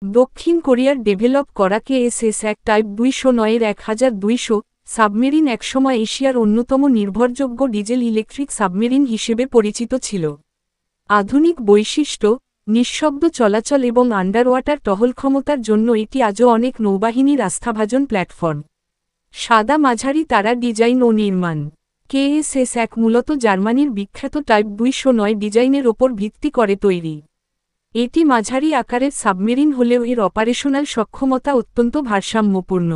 দক্ষিণ কোরিয়ার ডেভেলপ করা KS-1 টাইপ 209 এর 1200 সাবমেরিন একসময় এশিয়ার অন্যতম নির্ভরযোগ্য ডিজেল ইলেকট্রিক সাবমেরিন হিসেবে পরিচিত ছিল। আধুনিক বৈশিষ্ট্য, নিঃশব্দ চলাচল এবং আন্ডারওয়াটার টহল ক্ষমতার জন্য এটি আজও অনেক নৌবাহিনীর আস্থাভাজন প্ল্যাটফর্ম। সাদা মাঝারি তারা ডিজাইন ও নির্মাণ। KS-1 মূলত জার্মানির বিখ্যাত টাইপ 209 ডিজাইনের ওপর ভিত্তি করে তৈরি। এটি মাঝারি আকারের সাবমেরিন হলেও এর অপারেশনাল সক্ষমতা অত্যন্ত ভারসাম্যপূর্ণ।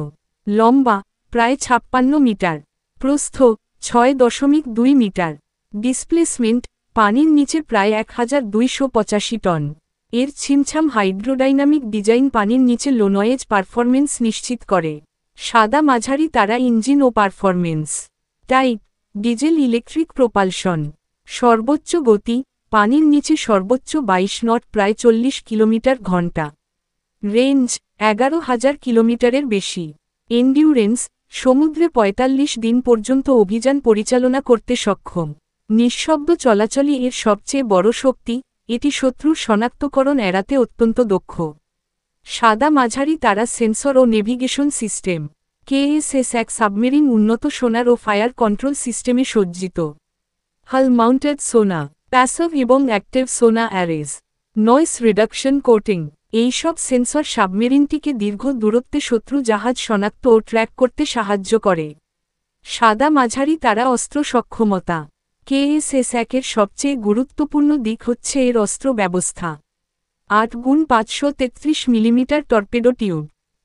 লম্বা প্রায় 56 মিটার, প্রস্থ 6.2 মিটার, ডিসপ্লেসমেন্ট পানির নিচে প্রায় 1285 টন। এর ছিমছাম হাইড্রোডাইনামিক ডিজাইন পানির নিচে লো নয়েজ পারফরমেন্স নিশ্চিত করে। সাদা মাঝারি তারা ইঞ্জিন ও performance. Type diesel electric propulsion. সর্বোচ্চ গতি পানির নিচে সর্বোচ্চ 22 নট প্রায় 40 কিলোমিটার ঘন্টা। রেঞ্জ 11,000 কিলোমিটারের বেশি। এন্ডিউরেন্স সমুদ্রে 45 দিন পর্যন্ত অভিযান পরিচালনা করতে সক্ষম। নিঃশব্দ চলাচলই এর সবচেয়ে বড় শক্তি, এটি শত্রুর শনাক্তকরণ এড়াতে অত্যন্ত দক্ষ। সাদা মাঝারি তারা সেন্সর ও নেভিগেশন সিস্টেম। KS-1 সাবমেরিন উন্নত সোনার ও ফায়ার কন্ট্রোল সিস্টেমে সজ্জিত। হাল মাউন্টেড সোনা, প্যাসিভ এবং অ্যাক্টিভ সোনা অ্যারেজ, নয়েস রিডাকশন কোটিং, এইসব সেন্সর সাবমেরিনটিকে দীর্ঘ দূরত্বে শত্রু জাহাজ শনাক্ত ও ট্র্যাক করতে সাহায্য করে। সাদা মাঝারি তারা অস্ত্র সক্ষমতা। KS-1 এর সবচেয়ে গুরুত্বপূর্ণ দিক হচ্ছে এর অস্ত্র ব্যবস্থা। 8x533 millimetre torpedo tube,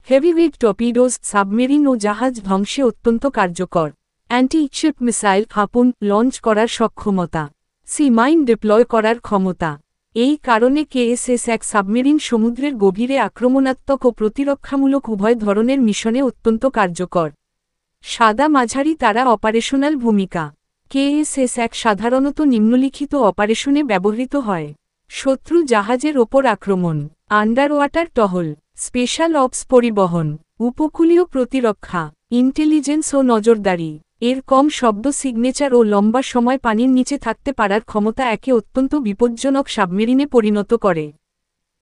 heavyweight torpedoes submarine ও জাহাজ ধ্বংসে অত্যন্ত কার্যকর। অ্যান্টি-শিপ মিসাইল হাপুন লঞ্চ করার সক্ষমতা, সি মাইন ডিপ্লয় করার ক্ষমতা। এই কারণে KS-1 সাবমেরিন সমুদ্রের গভীরে আক্রমণাত্মক ও প্রতিরক্ষামূলক উভয় ধরনের মিশনে অত্যন্ত কার্যকর। সাদা মাঝারি তারা অপারেশনাল ভূমিকা। KS-1 সাধারণত নিম্নলিখিত অপারেশনে ব্যবহৃত হয়: শত্রু জাহাজের ওপর আক্রমণ, আন্ডারওয়াটার টহল, স্পেশাল অপস পরিবহন, উপকূলীয় প্রতিরক্ষা, ইন্টেলিজেন্স ও নজরদারি। এর কম শব্দ সিগনেচার ও লম্বা সময় পানির নিচে থাকতে পারার ক্ষমতা একে অত্যন্ত বিপজ্জনক সাবমেরিনে পরিণত করে।